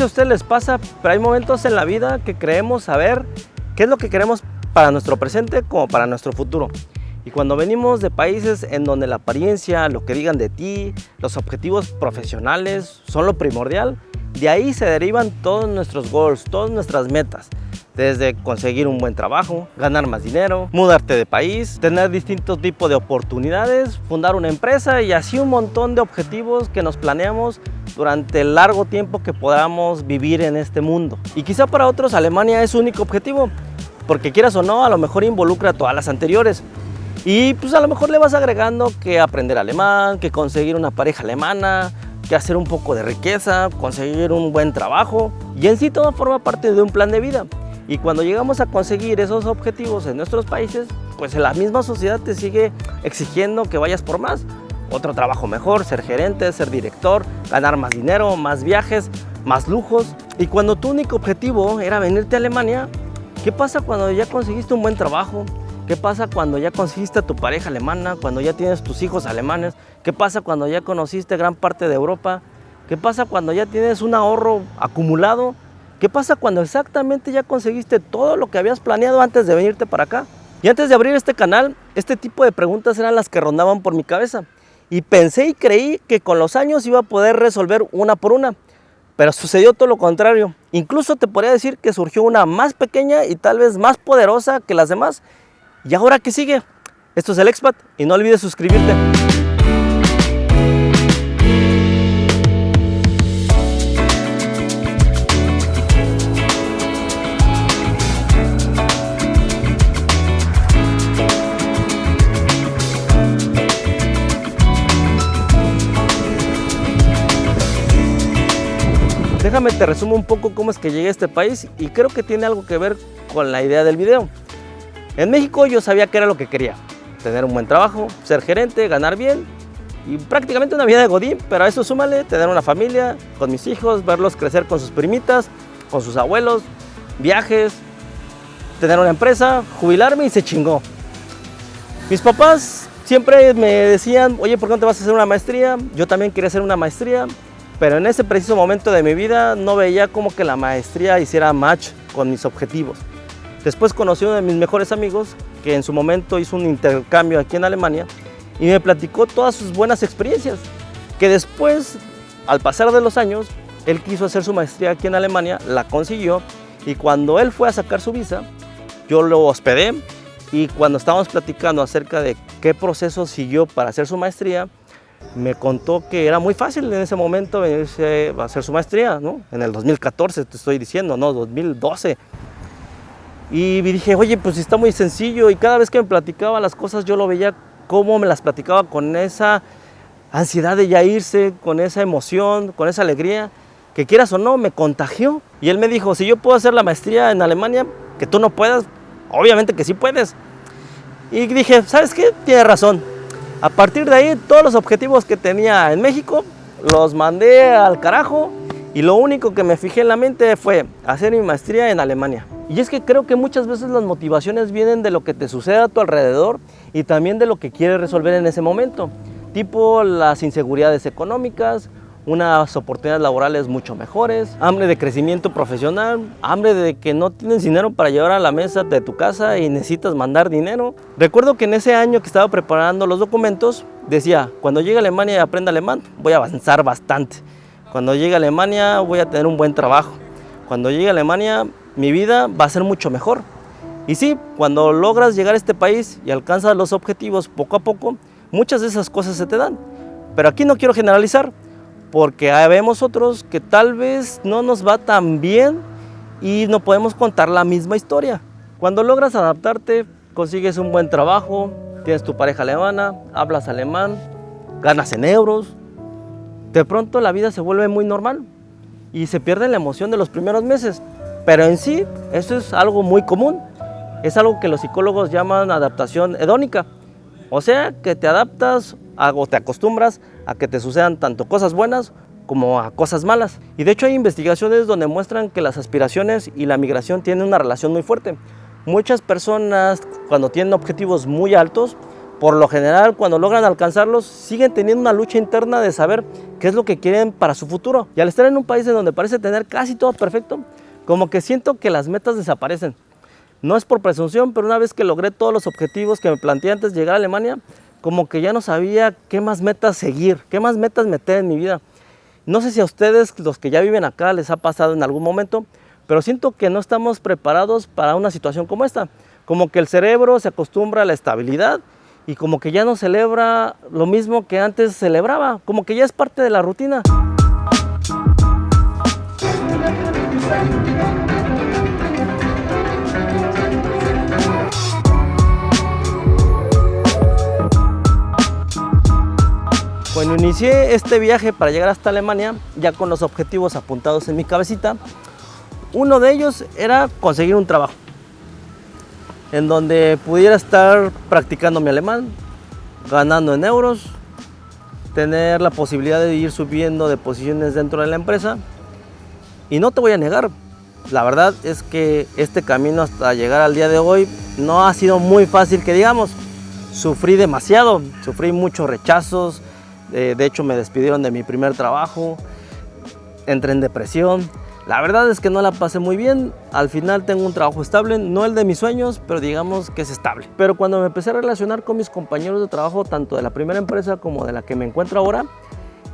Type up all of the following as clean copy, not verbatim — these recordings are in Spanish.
a ustedes les pasa, pero hay momentos en la vida que creemos saber qué es lo que queremos para nuestro presente como para nuestro futuro. Y cuando venimos de países en donde la apariencia, lo que digan de ti, los objetivos profesionales son lo primordial, de ahí se derivan todos nuestros goals, todas nuestras metas. Desde conseguir un buen trabajo, ganar más dinero, mudarte de país, tener distintos tipos de oportunidades, fundar una empresa y así un montón de objetivos que nos planeamos durante el largo tiempo que podamos vivir en este mundo. Y quizá para otros Alemania es su único objetivo, porque quieras o no, a lo mejor involucra todas las anteriores. Y pues a lo mejor le vas agregando que aprender alemán, que conseguir una pareja alemana, que hacer un poco de riqueza, conseguir un buen trabajo. Y en sí todo forma parte de un plan de vida. Y cuando llegamos a conseguir esos objetivos en nuestros países, pues la misma sociedad te sigue exigiendo que vayas por más. Otro trabajo mejor, ser gerente, ser director, ganar más dinero, más viajes, más lujos. Y cuando tu único objetivo era venirte a Alemania, ¿qué pasa cuando ya conseguiste un buen trabajo? ¿Qué pasa cuando ya conseguiste a tu pareja alemana? Cuando ya tienes tus hijos alemanes. ¿Qué pasa cuando ya conociste gran parte de Europa? ¿Qué pasa cuando ya tienes un ahorro acumulado? ¿Qué pasa cuando exactamente ya conseguiste todo lo que habías planeado antes de venirte para acá? Y antes de abrir este canal, este tipo de preguntas eran las que rondaban por mi cabeza. Y pensé y creí que con los años iba a poder resolver una por una. Pero sucedió todo lo contrario. Incluso te podría decir que surgió una más pequeña y tal vez más poderosa que las demás. ¿Y ahora qué sigue? Esto es El Expat y no olvides suscribirte. Déjame te resumo un poco cómo es que llegué a este país y creo que tiene algo que ver con la idea del video. En México yo sabía que era lo que quería, tener un buen trabajo, ser gerente, ganar bien y prácticamente una vida de godín, pero a eso súmale tener una familia con mis hijos, verlos crecer con sus primitas, con sus abuelos, viajes, tener una empresa, jubilarme y se chingó. Mis papás siempre me decían, oye, ¿por qué no te vas a hacer una maestría? Yo también quería hacer una maestría, pero en ese preciso momento de mi vida no veía como que la maestría hiciera match con mis objetivos. Después conocí a uno de mis mejores amigos que en su momento hizo un intercambio aquí en Alemania y me platicó todas sus buenas experiencias, que después, al pasar de los años, él quiso hacer su maestría aquí en Alemania, la consiguió y cuando él fue a sacar su visa, yo lo hospedé y cuando estábamos platicando acerca de qué proceso siguió para hacer su maestría, me contó que era muy fácil en ese momento venirse a hacer su maestría, ¿no? En el 2014 te estoy diciendo, no, 2012. Y dije, oye, pues está muy sencillo y cada vez que me platicaba las cosas yo lo veía cómo me las platicaba con esa ansiedad de ya irse, con esa emoción, con esa alegría, que quieras o no, me contagió. Y él me dijo, si yo puedo hacer la maestría en Alemania, que tú no puedas, obviamente que sí puedes. Y dije, ¿sabes qué? Tienes razón. A partir de ahí, todos los objetivos que tenía en México, los mandé al carajo y lo único que me fijé en la mente fue hacer mi maestría en Alemania. Y es que creo que muchas veces las motivaciones vienen de lo que te sucede a tu alrededor y también de lo que quieres resolver en ese momento, tipo las inseguridades económicas, unas oportunidades laborales mucho mejores, hambre de crecimiento profesional, hambre de que no tienes dinero para llevar a la mesa de tu casa y necesitas mandar dinero. Recuerdo que en ese año que estaba preparando los documentos, decía, cuando llegue a Alemania y aprenda alemán, voy a avanzar bastante. Cuando llegue a Alemania voy a tener un buen trabajo. Cuando llegue a Alemania mi vida va a ser mucho mejor. Y sí, cuando logras llegar a este país y alcanzas los objetivos poco a poco, muchas de esas cosas se te dan. Pero aquí no quiero generalizar, porque vemos otros que tal vez no nos va tan bien y no podemos contar la misma historia. Cuando logras adaptarte, consigues un buen trabajo, tienes tu pareja alemana, hablas alemán, ganas en euros, de pronto la vida se vuelve muy normal y se pierde la emoción de los primeros meses. Pero en sí, eso es algo muy común. Es algo que los psicólogos llaman adaptación hedónica. O sea, que te adaptas o te acostumbras a que te sucedan tanto cosas buenas como a cosas malas. Y de hecho hay investigaciones donde muestran que las aspiraciones y la migración tienen una relación muy fuerte. Muchas personas, cuando tienen objetivos muy altos, por lo general, cuando logran alcanzarlos, siguen teniendo una lucha interna de saber qué es lo que quieren para su futuro. Y al estar en un país en donde parece tener casi todo perfecto, como que siento que las metas desaparecen. No es por presunción, pero una vez que logré todos los objetivos que me planteé antes de llegar a Alemania, como que ya no sabía qué más metas seguir, qué más metas meter en mi vida. No sé si a ustedes, los que ya viven acá, les ha pasado en algún momento, pero siento que no estamos preparados para una situación como esta. Como que el cerebro se acostumbra a la estabilidad y como que ya no celebra lo mismo que antes celebraba, como que ya es parte de la rutina. Cuando inicié este viaje para llegar hasta Alemania, ya con los objetivos apuntados en mi cabecita, uno de ellos era conseguir un trabajo en donde pudiera estar practicando mi alemán, ganando en euros, tener la posibilidad de ir subiendo de posiciones dentro de la empresa. Y no te voy a negar, la verdad es que este camino hasta llegar al día de hoy no ha sido muy fácil, que digamos. Sufrí demasiado, sufrí muchos rechazos. De hecho, me despidieron de mi primer trabajo, entré en depresión. La verdad es que no la pasé muy bien. Al final tengo un trabajo estable, no el de mis sueños, pero digamos que es estable. Pero cuando me empecé a relacionar con mis compañeros de trabajo, tanto de la primera empresa como de la que me encuentro ahora,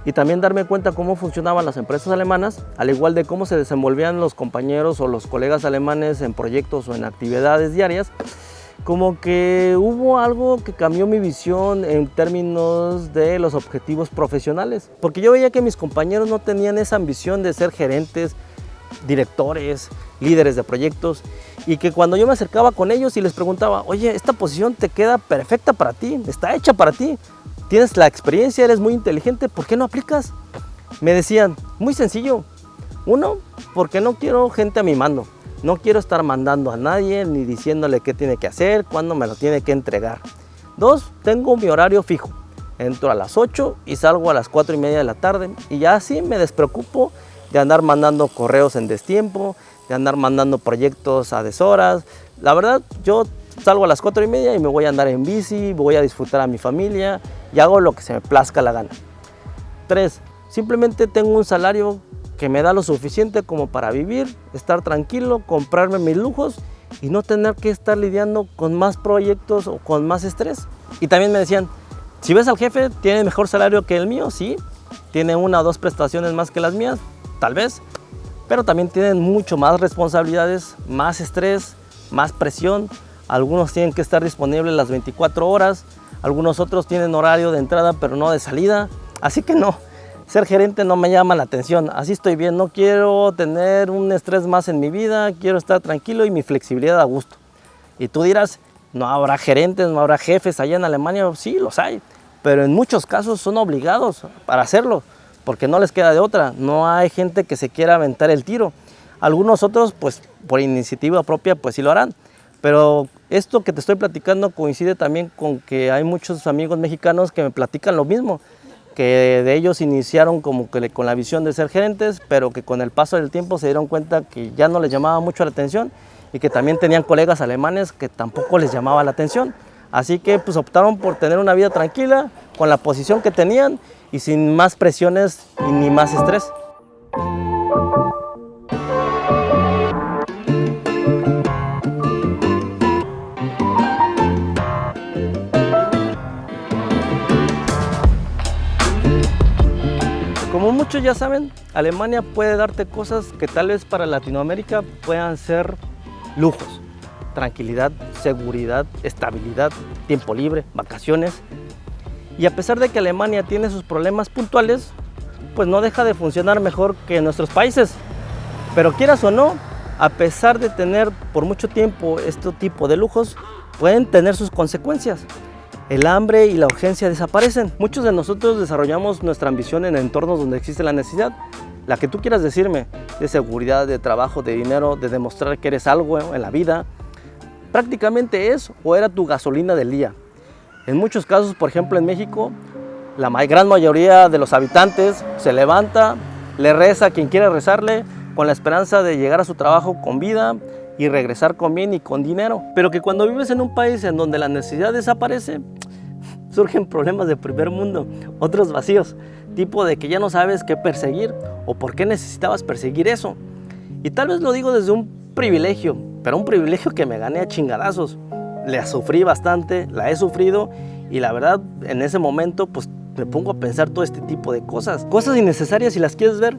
y también darme cuenta cómo funcionaban las empresas alemanas, al igual de cómo se desenvolvían los compañeros o los colegas alemanes en proyectos o en actividades diarias, como que hubo algo que cambió mi visión en términos de los objetivos profesionales. Porque yo veía que mis compañeros no tenían esa ambición de ser gerentes, directores, líderes de proyectos, y que cuando yo me acercaba con ellos y les preguntaba, oye, esta posición te queda perfecta para ti, está hecha para ti, tienes la experiencia, eres muy inteligente, ¿por qué no aplicas? Me decían, muy sencillo. Uno, porque no quiero gente a mi mando. No quiero estar mandando a nadie ni diciéndole qué tiene que hacer, cuándo me lo tiene que entregar. Dos, tengo mi horario fijo. Entro a las 8 y salgo a las 4:30 de la tarde y ya así me despreocupo de andar mandando correos en destiempo, de andar mandando proyectos a deshoras. La verdad, yo salgo a las 4:30 y me voy a andar en bici, voy a disfrutar a mi familia y hago lo que se me plazca la gana. 3, simplemente tengo un salario que me da lo suficiente como para vivir, estar tranquilo, comprarme mis lujos y no tener que estar lidiando con más proyectos o con más estrés. Y también me decían, si ves al jefe, ¿tiene mejor salario que el mío? Sí. ¿Tiene 1 o 2 prestaciones más que las mías? Tal vez. Pero también tienen mucho más responsabilidades, más estrés, más presión. Algunos tienen que estar disponibles las 24 horas, algunos otros tienen horario de entrada pero no de salida. Así que no. Ser gerente no me llama la atención, así estoy bien, no quiero tener un estrés más en mi vida, quiero estar tranquilo y mi flexibilidad a gusto. Y tú dirás, no habrá gerentes, no habrá jefes allá en Alemania, sí los hay, pero en muchos casos son obligados para hacerlo, porque no les queda de otra, no hay gente que se quiera aventar el tiro. Algunos otros, pues por iniciativa propia, pues sí lo harán, pero esto que te estoy platicando coincide también con que hay muchos amigos mexicanos que me platican lo mismo, que de ellos iniciaron como que con la visión de ser gerentes, pero que con el paso del tiempo se dieron cuenta que ya no les llamaba mucho la atención y que también tenían colegas alemanes que tampoco les llamaba la atención. Así que pues optaron por tener una vida tranquila, con la posición que tenían y sin más presiones y ni más estrés. Como muchos ya saben, Alemania puede darte cosas que tal vez para Latinoamérica puedan ser lujos. Tranquilidad, seguridad, estabilidad, tiempo libre, vacaciones. Y a pesar de que Alemania tiene sus problemas puntuales, pues no deja de funcionar mejor que nuestros países. Pero quieras o no, a pesar de tener por mucho tiempo este tipo de lujos, pueden tener sus consecuencias. El hambre y la urgencia desaparecen. Muchos de nosotros desarrollamos nuestra ambición en entornos donde existe la necesidad, la que tú quieras decirme, de seguridad, de trabajo, de dinero, de demostrar que eres algo en la vida. Prácticamente es o era tu gasolina del día. En muchos casos, por ejemplo en México, la gran mayoría de los habitantes se levanta, le reza a quien quiere rezarle, con la esperanza de llegar a su trabajo con vida y regresar con bien y con dinero. Pero que cuando vives en un país en donde la necesidad desaparece, surgen problemas de primer mundo, otros vacíos, tipo de que ya no sabes qué perseguir o por qué necesitabas perseguir eso. Y tal vez lo digo desde un privilegio, pero un privilegio que me gané a chingadazos. La sufrí bastante, la he sufrido y la verdad en ese momento pues me pongo a pensar todo este tipo de cosas. Cosas innecesarias si las quieres ver,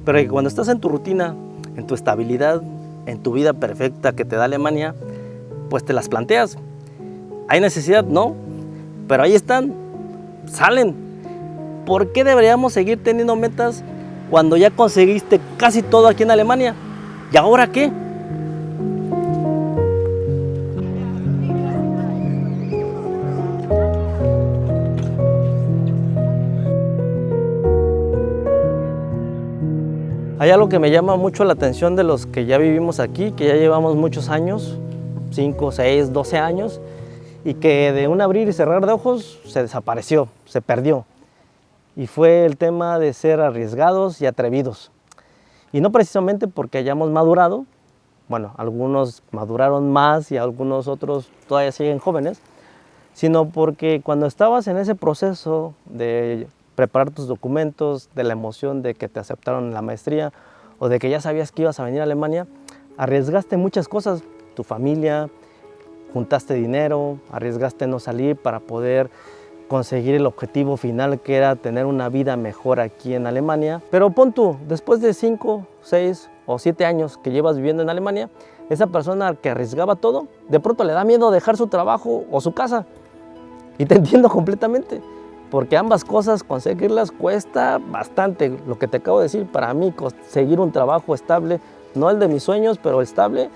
pero que cuando estás en tu rutina, en tu estabilidad, en tu vida perfecta que te da Alemania, pues te las planteas. ¿Hay necesidad? No, pero ahí están, salen. ¿Por qué deberíamos seguir teniendo metas cuando ya conseguiste casi todo aquí en Alemania? ¿Y ahora qué? Hay algo que me llama mucho la atención de los que ya vivimos aquí, que ya llevamos muchos años, 5, 6, 12 años, y que de un abrir y cerrar de ojos se desapareció, se perdió. Y fue el tema de ser arriesgados y atrevidos. Y no precisamente porque hayamos madurado, bueno, algunos maduraron más y algunos otros todavía siguen jóvenes, sino porque cuando estabas en ese proceso de preparar tus documentos, de la emoción de que te aceptaron en la maestría o de que ya sabías que ibas a venir a Alemania, arriesgaste muchas cosas, tu familia, juntaste dinero, arriesgaste no salir para poder conseguir el objetivo final que era tener una vida mejor aquí en Alemania. Pero pon tú, después de 5, 6 o 7 años que llevas viviendo en Alemania, esa persona que arriesgaba todo, de pronto le da miedo dejar su trabajo o su casa. Y te entiendo completamente, porque ambas cosas, conseguirlas cuesta bastante. Lo que te acabo de decir, para mí conseguir un trabajo estable, no el de mis sueños, pero estable,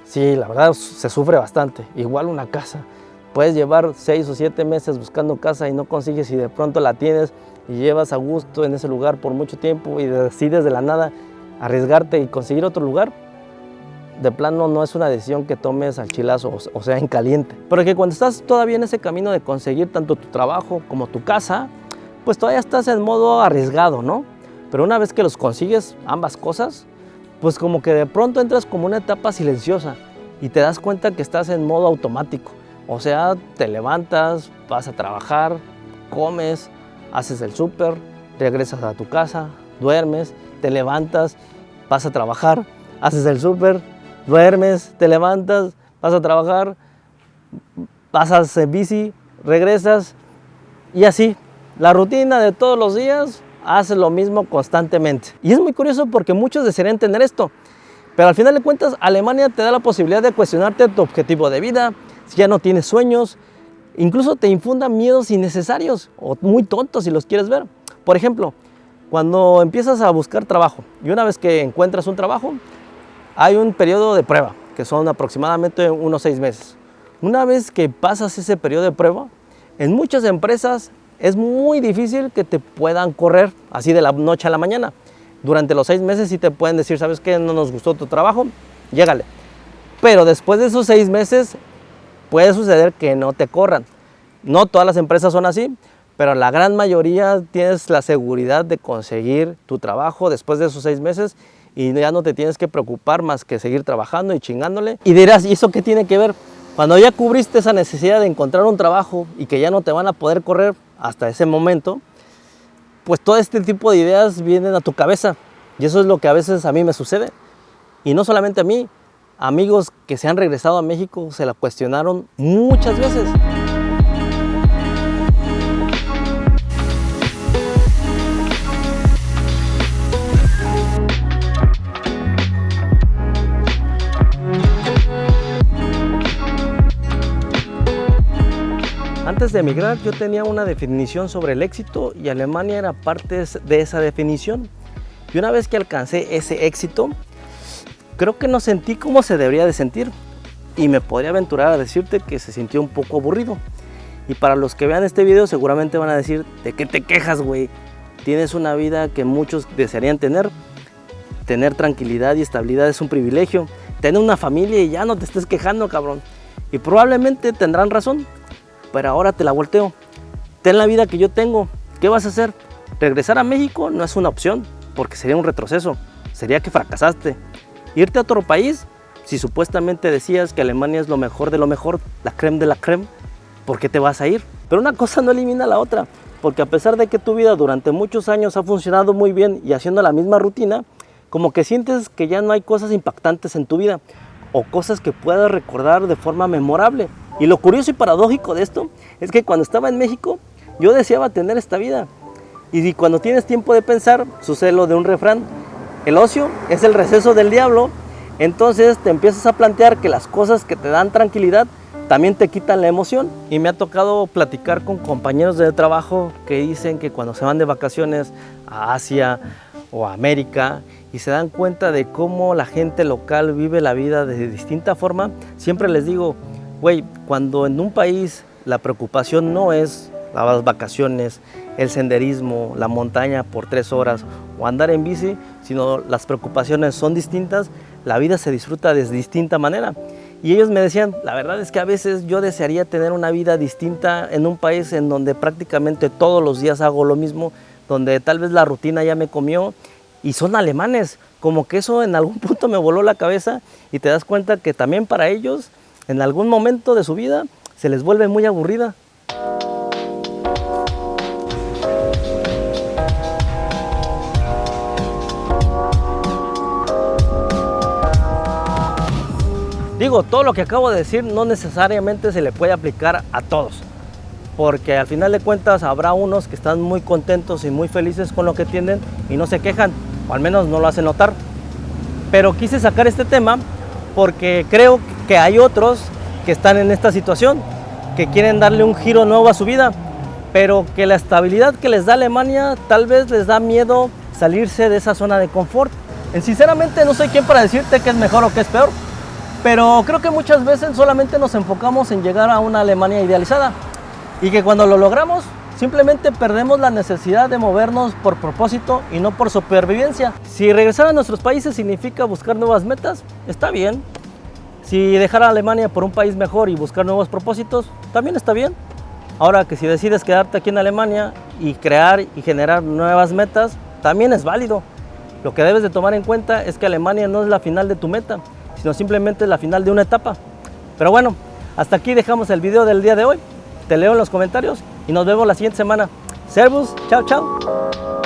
sí, la verdad se sufre bastante. Igual una casa. Puedes llevar 6 o 7 meses buscando casa y no consigues y de pronto la tienes y llevas a gusto en ese lugar por mucho tiempo y decides de la nada arriesgarte y conseguir otro lugar. De plano no es una decisión que tomes al chilazo, o sea, en caliente. Porque cuando estás todavía en ese camino de conseguir tanto tu trabajo como tu casa, pues todavía estás en modo arriesgado, ¿no? Pero una vez que los consigues, ambas cosas, pues como que de pronto entras como una etapa silenciosa y te das cuenta que estás en modo automático. O sea, te levantas, vas a trabajar, comes, haces el súper, regresas a tu casa, duermes, te levantas, vas a trabajar, haces el súper, duermes, te levantas, vas a trabajar, pasas en bici, regresas y así. La rutina de todos los días hace lo mismo constantemente. Y es muy curioso porque muchos desearían tener esto, pero al final de cuentas Alemania te da la posibilidad de cuestionarte tu objetivo de vida, si ya no tienes sueños, incluso te infunda miedos innecesarios o muy tontos si los quieres ver. Por ejemplo, cuando empiezas a buscar trabajo y una vez que encuentras un trabajo, hay un periodo de prueba, que son aproximadamente unos 6 meses. Una vez que pasas ese periodo de prueba, en muchas empresas es muy difícil que te puedan correr así de la noche a la mañana. Durante los 6 meses sí te pueden decir, ¿sabes qué? No nos gustó tu trabajo, llégale. Pero después de esos 6 meses puede suceder que no te corran. No todas las empresas son así, pero la gran mayoría tienes la seguridad de conseguir tu trabajo después de esos 6 meses y ya no te tienes que preocupar más que seguir trabajando y chingándole. Y dirás, ¿y eso qué tiene que ver? Cuando ya cubriste esa necesidad de encontrar un trabajo y que ya no te van a poder correr hasta ese momento, pues todo este tipo de ideas vienen a tu cabeza. Y eso es lo que a veces a mí me sucede. Y no solamente a mí, amigos que se han regresado a México se la cuestionaron muchas veces. Antes de emigrar yo tenía una definición sobre el éxito y Alemania era parte de esa definición. Y una vez que alcancé ese éxito, creo que no sentí como se debería de sentir y me podría aventurar a decirte que se sintió un poco aburrido. Y para los que vean este video seguramente van a decir, ¿de qué te quejas, güey? Tienes una vida que muchos desearían tener. Tener tranquilidad y estabilidad es un privilegio. Tener una familia y ya no te estés quejando, cabrón. Y probablemente tendrán razón, pero ahora te la volteo. Ten la vida que yo tengo. ¿Qué vas a hacer? Regresar a México no es una opción, porque sería un retroceso. Sería que fracasaste. Irte a otro país, si supuestamente decías que Alemania es lo mejor de lo mejor, la crème de la crème, ¿por qué te vas a ir? Pero una cosa no elimina la otra, porque a pesar de que tu vida durante muchos años ha funcionado muy bien y haciendo la misma rutina, como que sientes que ya no hay cosas impactantes en tu vida o cosas que puedas recordar de forma memorable. Y lo curioso y paradójico de esto es que cuando estaba en México yo deseaba tener esta vida. Y cuando tienes tiempo de pensar, sucede lo de un refrán: el ocio es el receso del diablo. Entonces te empiezas a plantear que las cosas que te dan tranquilidad también te quitan la emoción. Y me ha tocado platicar con compañeros de trabajo que dicen que cuando se van de vacaciones a Asia o a América y se dan cuenta de cómo la gente local vive la vida de distinta forma, siempre les digo, güey, cuando en un país la preocupación no es las vacaciones, el senderismo, la montaña por 3 horas o andar en bici, sino las preocupaciones son distintas, la vida se disfruta de distinta manera. Y ellos me decían, la verdad es que a veces yo desearía tener una vida distinta en un país en donde prácticamente todos los días hago lo mismo, donde tal vez la rutina ya me comió, y son alemanes. Como que eso en algún punto me voló la cabeza y te das cuenta que también para ellos en algún momento de su vida se les vuelve muy aburrida. Digo, todo lo que acabo de decir no necesariamente se le puede aplicar a todos, porque al final de cuentas habrá unos que están muy contentos y muy felices con lo que tienen y no se quejan, o al menos no lo hacen notar. Pero quise sacar este tema porque creo que hay otros que están en esta situación, que quieren darle un giro nuevo a su vida, pero que la estabilidad que les da Alemania tal vez les da miedo salirse de esa zona de confort. Sinceramente no soy quien para decirte qué es mejor o qué es peor, pero creo que muchas veces solamente nos enfocamos en llegar a una Alemania idealizada y que cuando lo logramos simplemente perdemos la necesidad de movernos por propósito y no por supervivencia. Si regresar a nuestros países significa buscar nuevas metas, está bien. Si dejar a Alemania por un país mejor y buscar nuevos propósitos, también está bien. Ahora que si decides quedarte aquí en Alemania y crear y generar nuevas metas, también es válido. Lo que debes de tomar en cuenta es que Alemania no es la final de tu meta, sino simplemente la final de una etapa. Pero bueno, hasta aquí dejamos el video del día de hoy. Te leo en los comentarios y nos vemos la siguiente semana. Servus, chao, chao.